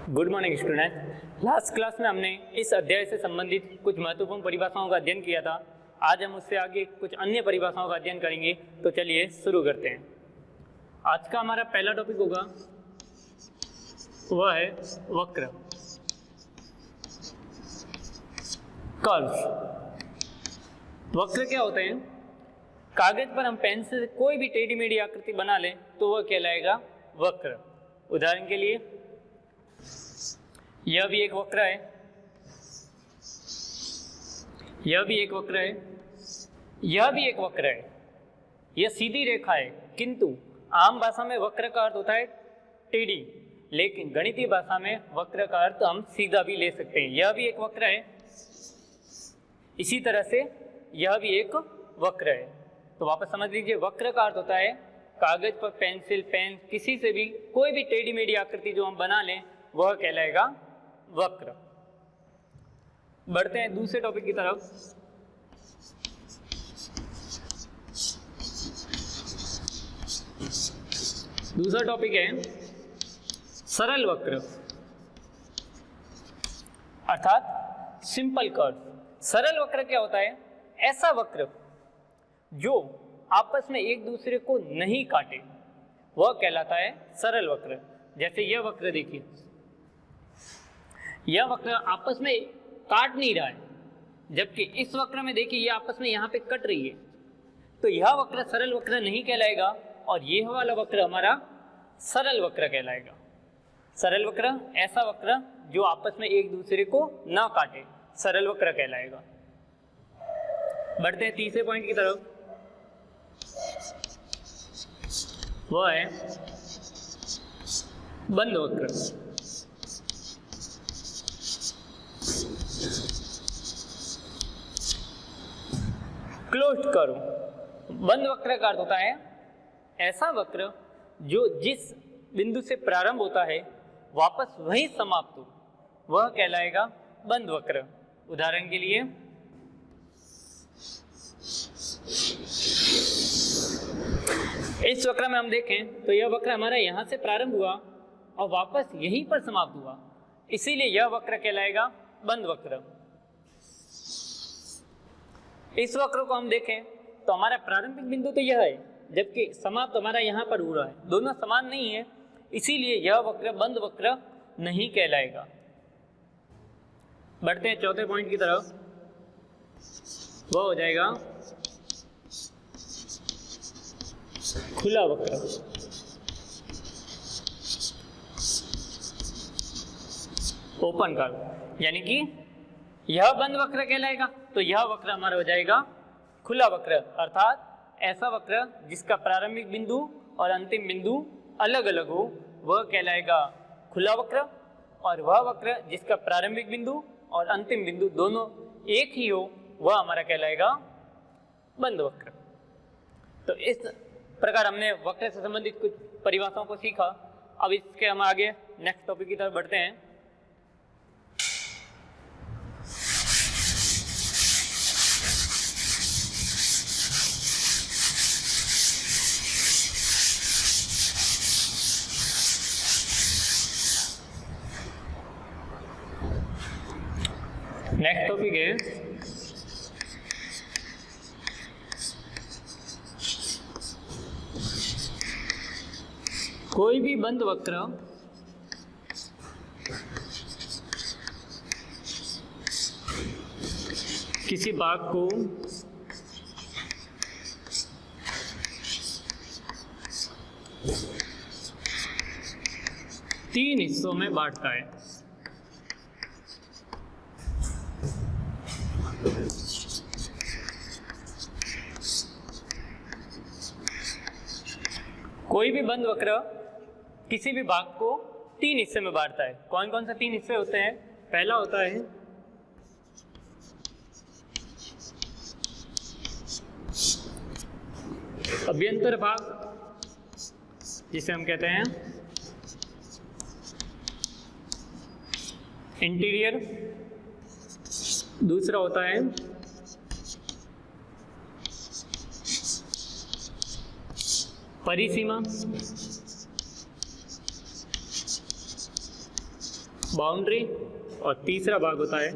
Good morning student. Last class में हमने इस अध्याय से संबंधित कुछ महत्वपूर्ण परिभाषाओं का अध्ययन किया था। आज हम उससे आगे कुछ अन्य परिभाषाओं का अध्ययन करेंगे। तो चलिए शुरू करते हैं। आज का हमारा पहला टॉपिक होगा वह है वक्र, कर्व्स। वक्र क्या होते हैं? कागज पर हम पेन से कोई भी टेढ़ी मेढ़ी आकृति बना लें तो वह कहलाएगा वक्र। उदाहरण के लिए यह भी एक वक्र है, यह भी एक वक्र है, यह भी एक वक्र है। यह सीधी रेखा है, किंतु आम भाषा में वक्र का अर्थ होता है टेढ़ी, लेकिन गणितीय भाषा में वक्र का अर्थ हम सीधा भी ले सकते हैं। यह भी एक वक्र है, इसी तरह से यह भी एक वक्र है। तो वापस समझ लीजिए, वक्र का अर्थ होता है कागज पर पेंसिल, पेन, किसी से भी कोई भी टेढ़ी मेढ़ी आकृति जो हम बना लें वह कहलाएगा वक्र। बढ़ते हैं दूसरे टॉपिक की तरफ। दूसरा टॉपिक है सरल वक्र अर्थात सिंपल कर्व। सरल वक्र क्या होता है? ऐसा वक्र जो आपस में एक दूसरे को नहीं काटे, वह कहलाता है सरल वक्र। जैसे यह वक्र देखिए, यह वक्र आपस में काट नहीं रहा है, जबकि इस वक्र में देखिए ये आपस में यहाँ पे कट रही है। तो यह वक्र सरल वक्र नहीं कहलाएगा और यह वाला वक्र हमारा सरल वक्र कहलाएगा। सरल वक्र ऐसा वक्र जो आपस में एक दूसरे को ना काटे, सरल वक्र कहलाएगा। बढ़ते हैं तीसरे पॉइंट की तरफ, वह है बंद वक्र। Closed curve. बंद वक्र का अर्थ होता है ऐसा वक्र जो जिस बिंदु से प्रारंभ होता है वापस वहीं समाप्त हो, वह कहलाएगा बंद वक्र। उदाहरण के लिए इस वक्र में हम देखें तो यह वक्र हमारा यहां से प्रारंभ हुआ और वापस यहीं पर समाप्त हुआ, इसीलिए यह वक्र कहलाएगा बंद वक्र। इस वक्र को हम देखें तो हमारा प्रारंभिक बिंदु तो यह है, जबकि समाप्त हमारा यहाँ पर हो रहा है, दोनों समान नहीं है, इसीलिए यह वक्र बंद वक्र नहीं कहलाएगा। बढ़ते हैं चौथे पॉइंट की तरफ, वह हो जाएगा खुला वक्र। ओपन कर्व, यानी कि यह बंद वक्र कहलाएगा तो यह वक्र हमारा हो जाएगा खुला वक्र, अर्थात ऐसा वक्र जिसका प्रारंभिक बिंदु और अंतिम बिंदु अलग अलग हो, वह कहलाएगा खुला वक्र। और वह वक्र जिसका प्रारंभिक बिंदु और अंतिम बिंदु दोनों एक ही हो, वह हमारा कहलाएगा बंद वक्र। तो इस प्रकार हमने वक्र से संबंधित कुछ परिभाषाओं को सीखा। अब इसके हम आगे नेक्स्ट टॉपिक की तरफ बढ़ते हैं। नेक्स्ट टॉपिक है कोई भी बंद वक्र किसी भाग को तीन हिस्सों में बांटता है। कोई भी बंद वक्र किसी भी भाग को तीन हिस्से में बांटता है। कौन कौन से तीन हिस्से होते हैं? पहला होता है अभ्यंतर भाग, जिसे हम कहते हैं इंटीरियर। दूसरा होता है परिसीमा, बाउंड्री और तीसरा भाग होता है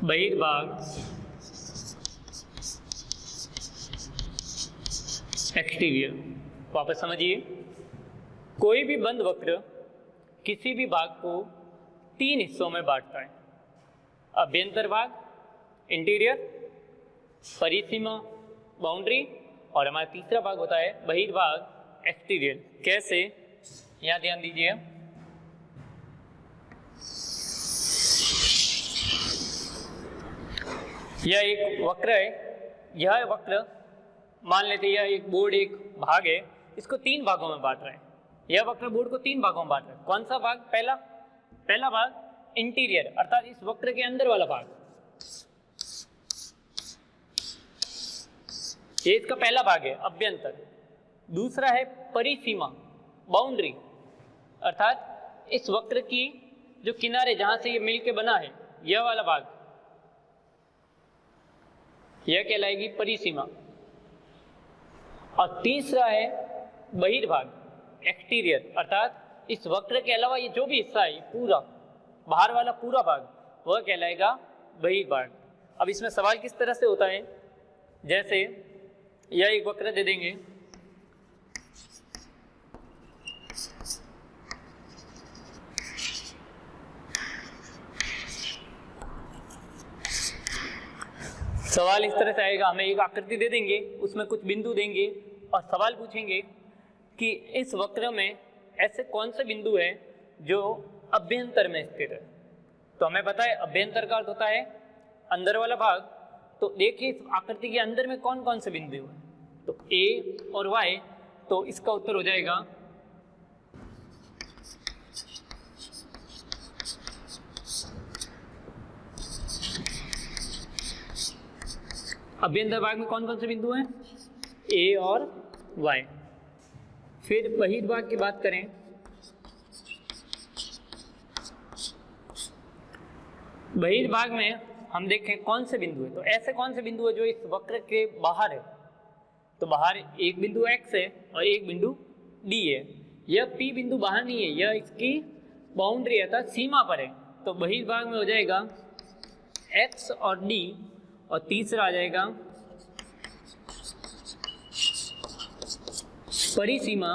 बहिर्भाग एक्सटीरियर। वापस समझिए, कोई भी बंद वक्र किसी भी भाग को 3 हिस्सों में बांटता है, अभ्यंतर भाग इंटीरियर, परिसीमा बाउंड्री, और हमारा तीसरा भाग होता है बहिर्भाग एक्सटीरियर। कैसे, यहाँ ध्यान दीजिए, यह एक वक्र है, यह वक्र मान लेते हैं यह एक बोर्ड एक भाग है, इसको 3 भागों में बांट रहा है। यह वक्र बोर्ड को 3 भागों में बांट रहा है। कौन सा भाग? पहला भाग इंटीरियर, अर्थात इस वक्र के अंदर वाला भाग, ये इसका पहला भाग है अभ्यंतर। दूसरा है परिसीमा बाउंड्री, अर्थात इस वक्र की जो किनारे जहां से ये मिलके बना है यह वाला भाग, यह कहलाएगी परिसीमा। और तीसरा है बहिर्भाग एक्सटीरियर, अर्थात इस वक्र के अलावा ये जो भी हिस्सा है पूरा बाहर वाला पूरा भाग, वह कहलाएगा बहिर्भाग। अब इसमें सवाल किस तरह से होता है, जैसे यह एक वक्र दे देंगे, सवाल इस तरह से आएगा, हमें एक आकृति दे देंगे, उसमें कुछ बिंदु देंगे और सवाल पूछेंगे कि इस वक्र में ऐसे कौन से बिंदु हैं जो अभ्यंतर में स्थित है। तो हमें पता है अभ्यंतर का अर्थ होता है अंदर वाला भाग। तो देखिए इस आकृति के अंदर में कौन कौन से बिंदु हैं, तो ए और वाई, तो इसका उत्तर हो जाएगा अभ्यंतर भाग में कौन कौन से बिंदु हैं, ए और वाई। फिर बहिर्भाग की बात करें, बहिर्भाग में हम देखें कौन से बिंदु है, तो ऐसे कौन से बिंदु है जो इस वक्र के बाहर है। तो बाहर एक बिंदु x है और एक बिंदु d है। यह P बिंदु बाहर नहीं है, यह इसकी बाउंड्री है, अर्थात सीमा पर है। तो बहिर्भाग में हो जाएगा x और d, और तीसरा आ जाएगा परिसीमा।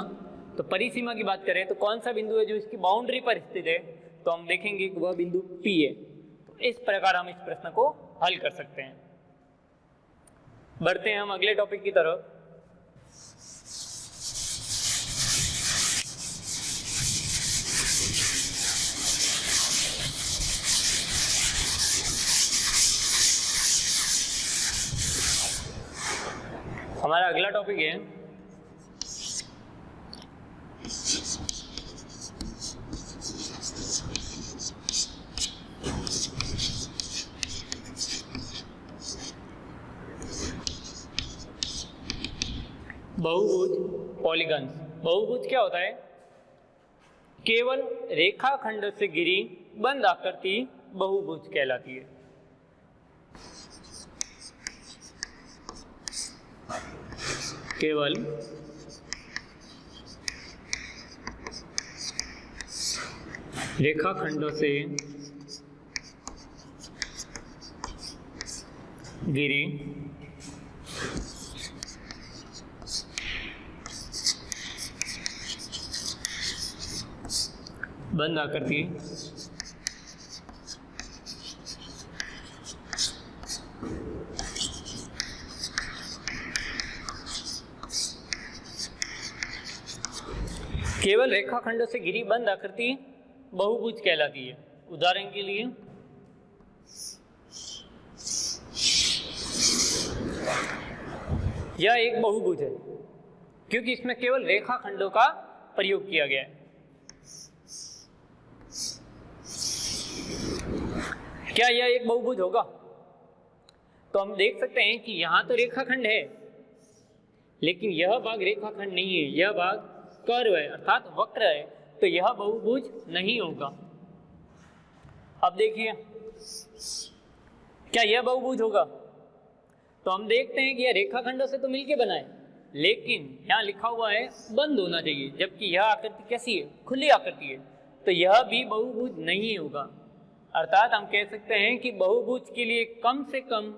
तो परिसीमा की बात करें तो कौन सा बिंदु है जो इसकी बाउंड्री पर स्थित है, तो हम देखेंगे कि वह बिंदु P है। तो इस प्रकार हम इस प्रश्न को हल कर सकते हैं। बढ़ते हैं हम अगले टॉपिक की तरफ। हमारा अगला टॉपिक है बहुभुज पॉलीगन्स। बहुभुज क्या होता है? केवल रेखाखंड से घिरी बंद आकृति बहुभुज कहलाती है। केवल रेखाखंडों से घिरी बंद आकृति केवल रेखाखंडों से घिरी बंद आकृति बहुभुज कहलाती है। उदाहरण के लिए यह एक बहुभुज है क्योंकि इसमें केवल रेखाखंडों का प्रयोग किया गया है। क्या यह एक बहुभुज होगा? तो हम देख सकते हैं कि यहां तो रेखाखंड है लेकिन यह भाग रेखाखंड नहीं है, यह भाग कर्व है अर्थात वक्र है, तो यह बहुभुज नहीं होगा। अब देखिए क्या यह बहुभुज होगा? तो हम देखते हैं कि यह रेखाखंडों से तो मिलके बना है लेकिन यहाँ लिखा हुआ है बंद होना चाहिए, जबकि यह आकृति कैसी है? खुली आकृति है, तो यह भी बहुभुज नहीं होगा। अर्थात हम कह सकते हैं कि बहुभुज के लिए कम से कम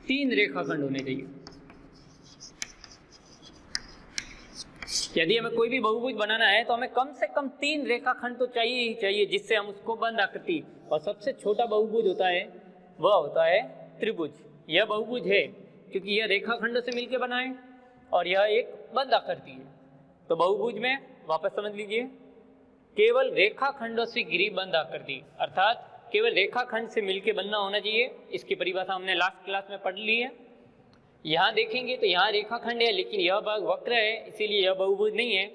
3 रेखाखंड होने चाहिए। यदि हमें कोई भी बहुभुज बनाना है तो हमें कम से कम 3 रेखाखंड तो चाहिए ही चाहिए, जिससे हम उसको बंद आकृति, और सबसे छोटा बहुभुज होता है वह होता है त्रिभुज। यह बहुभुज है क्योंकि यह रेखाखंडों से मिलकर बना है और यह एक बंद आकृति है। तो बहुभुज में वापस समझ लीजिए, केवल रेखाखंडों से घिरी बंद आकृति, अर्थात केवल रेखाखंड से मिलकर बनना होना चाहिए। इसकी परिभाषा हमने लास्ट क्लास में पढ़ ली है। यहाँ देखेंगे तो यहाँ रेखाखंड है, लेकिन यह भाग वक्र है, इसीलिए यह बहुभुज नहीं है।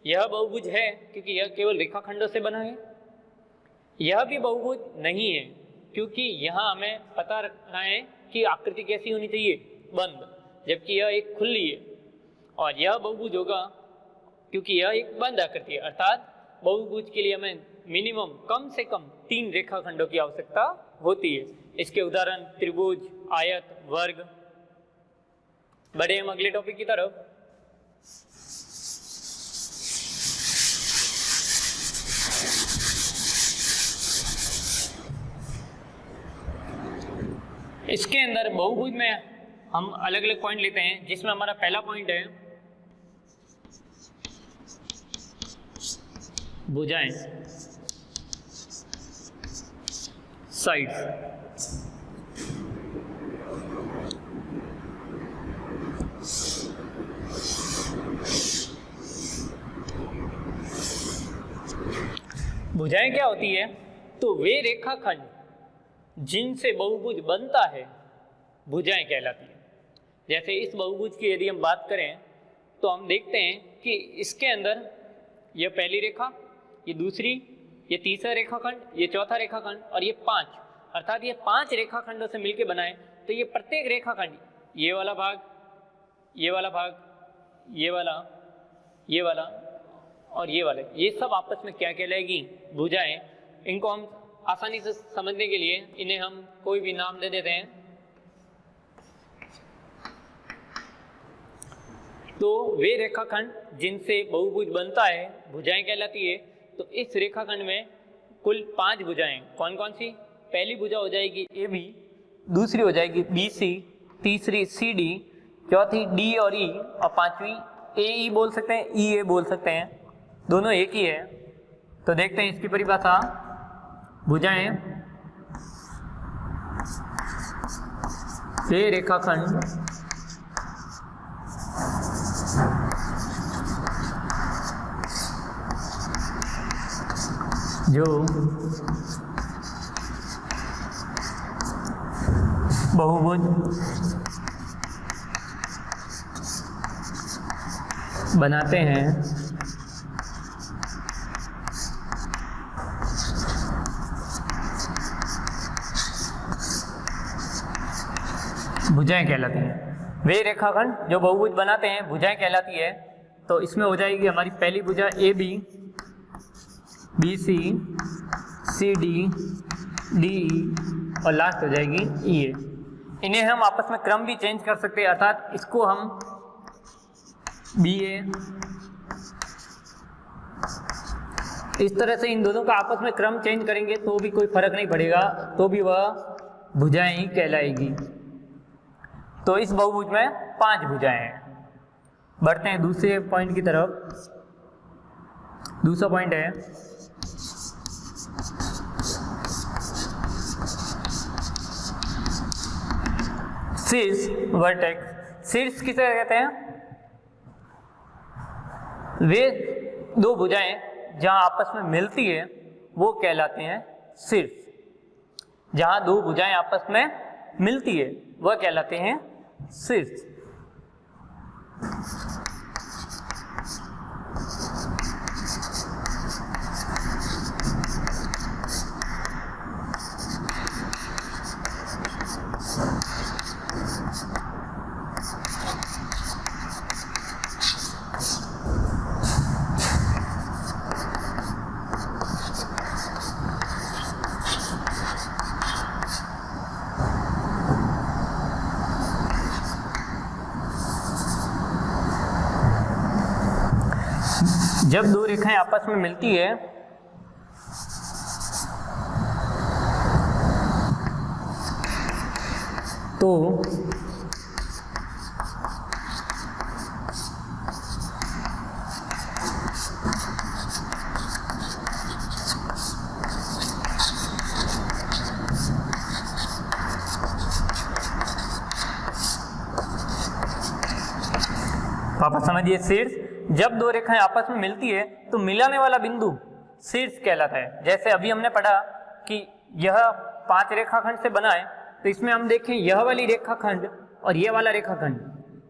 यह बहुभुज है क्योंकि यह केवल रेखाखंडों से बना है। यह भी बहुभुज नहीं है क्योंकि यहाँ हमें पता रखना है कि आकृति कैसी होनी चाहिए? बंद, जबकि यह एक खुली है। और यह बहुभुज होगा क्योंकि यह एक बंद आकृति है। अर्थात बहुभुज के लिए हमें मिनिमम कम से कम 3 रेखाखंडों की आवश्यकता होती है। इसके उदाहरण त्रिभुज, आयत, वर्ग। बढ़े हम अगले टॉपिक की तरफ। इसके अंदर बहुभुज में हम अलग अलग पॉइंट लेते हैं, जिसमें हमारा पहला पॉइंट है भुजाएं, साइड्स। भुजाएं क्या होती है? तो वे रेखाखंड जिनसे बहुभुज बनता है भुजाएं कहलाती है। जैसे इस बहुभुज की यदि हम बात करें तो हम देखते हैं कि इसके अंदर यह पहली रेखा, ये दूसरी, ये तीसरा रेखाखंड, ये चौथा रेखाखंड और ये 5, अर्थात ये 5 रेखाखंडों से मिलकर बना है। तो ये प्रत्येक रेखाखंड, ये वाला भाग, ये वाला भाग, ये वाला, ये वाला और ये वाले, ये सब आपस में क्या कहलाएगी? भुजाएं। इनको हम आसानी से समझने के लिए इन्हें हम कोई भी नाम दे देते हैं। तो वे रेखाखंड जिनसे बहुभुज बनता है भुजाएं कहलाती है। तो इस रेखाखंड में कुल 5 भुजाएं कौन कौन सी? पहली भुजा हो जाएगी AB, दूसरी हो जाएगी BC, तीसरी CD, चौथी D और E और 5वीं AE बोल सकते हैं, EA बोल सकते हैं, दोनों एक ही है। तो देखते हैं इसकी परिभाषा। भुजाएं वे रेखाखंड जो बहुभुज बनाते हैं भुजाएं कहलाती हैं। वे रेखाखंड जो बहुभुज बनाते हैं भुजाएं कहलाती है। तो इसमें हो जाएगी हमारी पहली भुजा AB, BC, CD, DE और लास्ट हो जाएगी EA। इन्हें हम आपस में क्रम भी चेंज कर सकते हैं, अर्थात इसको हम BA, इस तरह से इन दोनों का आपस में क्रम चेंज करेंगे तो भी कोई फर्क नहीं पड़ेगा, तो भी वह भुजाएं ही कहलाएगी। तो इस बहुभुज में 5 भुजाएं हैं। बढ़ते हैं दूसरे पॉइंट की तरफ। दूसरा पॉइंट है शीर्ष, वर्टेक्स। शीर्ष किसे कहते हैं? वे 2 भुजाएं जहां आपस में मिलती है वो कहलाते हैं शीर्ष। जहां 2 भुजाएं आपस में मिलती है वह कहलाते हैं शीर्ष। जब दो रेखाएं आपस में मिलती है तो पापा समझिए, शीर्ष, जब दो रेखाएं आपस में मिलती है तो मिलाने वाला बिंदु शीर्ष कहलाता है। जैसे अभी हमने पढ़ा कि यह 5 रेखाखंड से बना है, तो इसमें हम देखें यह वाली रेखाखंड और यह वाला रेखाखंड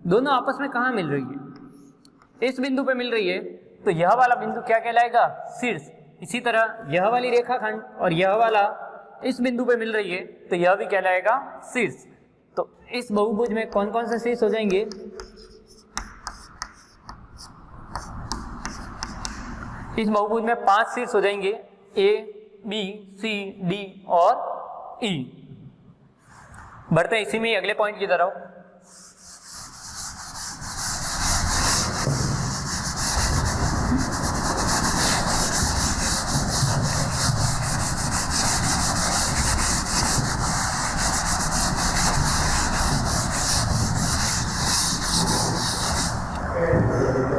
दोनों आपस में कहाँ मिल रही है? इस बिंदु पे मिल रही है, तो यह वाला बिंदु क्या कहलाएगा? शीर्ष। इसी तरह यह वाली रेखाखंड और यह वाला इस बिंदु पे मिल रही है, तो यह भी कहलाएगा शीर्ष। तो इस बहुभुज में कौन कौन से शीर्ष हो जाएंगे? इस बहुभुज में 5 शीर्ष हो जाएंगे, ए, बी, सी, डी और ई। बढ़ते हैं इसी में अगले पॉइंट की तरफ।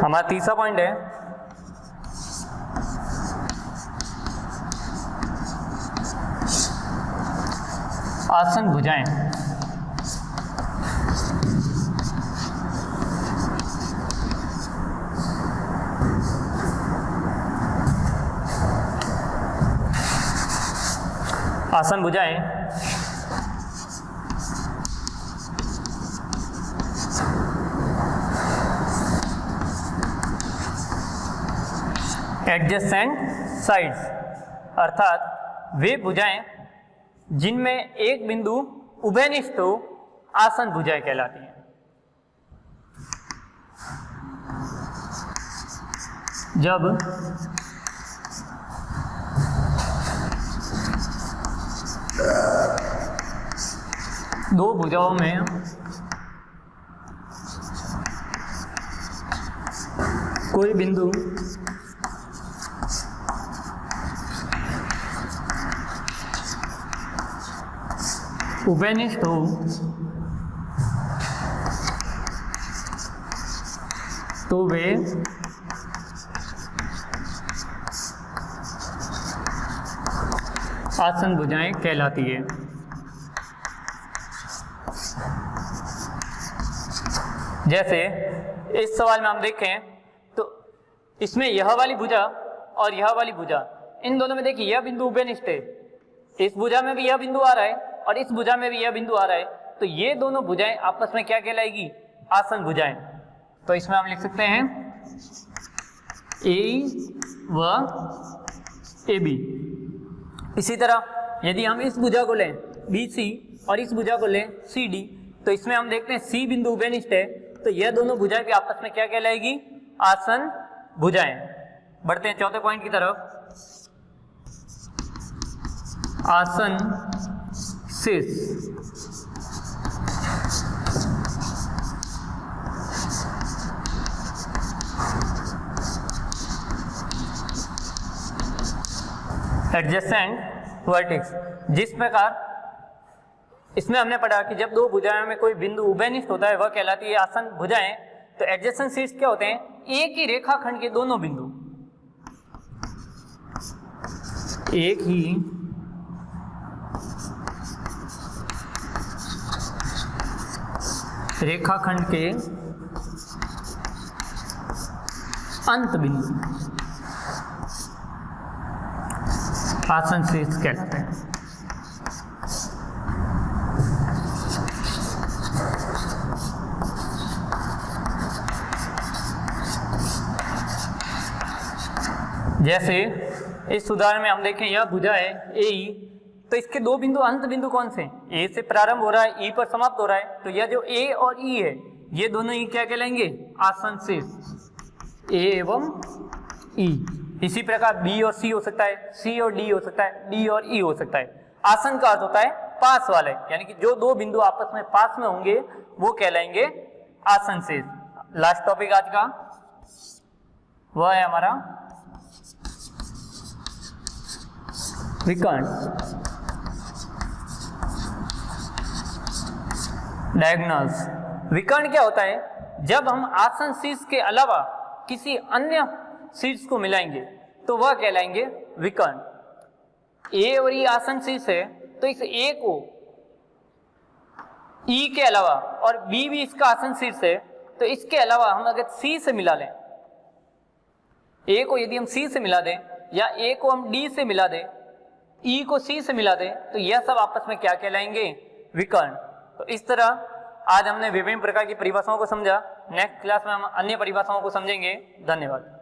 हमारा तीसरा पॉइंट है आसन भुजाएं। आसन भुजाएं एडजेसेंट साइड्स, अर्थात वे भुजाएं जिनमें एक बिंदु उभयनिष्ठ हो, आसन भुजाएं कहलाती हैं। जब दो भुजाओं में कोई बिंदु उभयनिष्ठ हो तो वे आसन भुजाएं कहलाती है। जैसे इस सवाल में हम देखें तो इसमें यह वाली भुजा और यह वाली भुजा, इन दोनों में देखिए यह बिंदु उभयनिष्ठ है, इस भुजा में भी यह बिंदु आ रहा है और इस भुजा में भी यह बिंदु आ रहा है, तो ये दोनों भुजाएं आपस में क्या कहलाएगी? आसन भुजाएं। तो इसमें हम लिख सकते हैं ए व ए बी। इसी तरह यदि हम इस भुजा को लें बी सी और इस भुजा को लें सी डी, तो इसमें हम देखते हैं सी बिंदु उभयनिष्ठ है, तो यह दोनों भुजाएं भी आपस में क्या कहलाएगी? आसन भुजाएं। बढ़ते हैं चौथे पॉइंट की तरफ। आसन शीर्ष, एडजेसेंट वर्टेक्स। जिस प्रकार इसमें हमने पढ़ा कि जब दो भुजाओं में कोई बिंदु उभयनिष्ठ होता है वह कहलाती है आसन भुजाएं, तो एडजेसेंट शीर्ष क्या होते हैं? एक ही रेखाखंड के दोनों बिंदु, एक ही रेखाखंड के अंत बिंदु आसन शीर्ष कहलाते हैं। जैसे इस उदाहरण में हम देखें यह भुजा है ए ई, तो इसके दो बिंदु अंत बिंदु कौन से? ए से प्रारंभ हो रहा है, ई पर समाप्त हो रहा है, तो यह जो ए और ई है ये दोनों ही क्या कहलाएंगे? आसन शीर्ष, ए एवं ई। इसी प्रकार बी और सी हो सकता है, सी और डी हो सकता है, डी और ई हो सकता है। आसन का अर्थ होता है पास वाले, यानी कि जो दो बिंदु आपस में पास में होंगे वो कहलाएंगे आसन शीर्ष। लास्ट टॉपिक आज का, वह है हमारा विकर्ण। डायगोनल्स। विकर्ण क्या होता है? जब हम आसन शीर्ष के अलावा किसी अन्य शीर्ष को मिलाएंगे तो वह कहलाएंगे विकर्ण। ए और ई आसन शीर्ष है तो इस ए को ई के अलावा, और बी भी इसका आसन शीर्ष है, तो इसके अलावा हम अगर सी से मिला लें, ए को यदि हम सी से मिला दें या ए को हम डी से मिला दें, ई को सी से मिला दें, तो यह सब आपस में क्या कहलाएंगे? विकर्ण। तो इस तरह आज हमने विभिन्न प्रकार की परिभाषाओं को समझा। नेक्स्ट क्लास में हम अन्य परिभाषाओं को समझेंगे। धन्यवाद।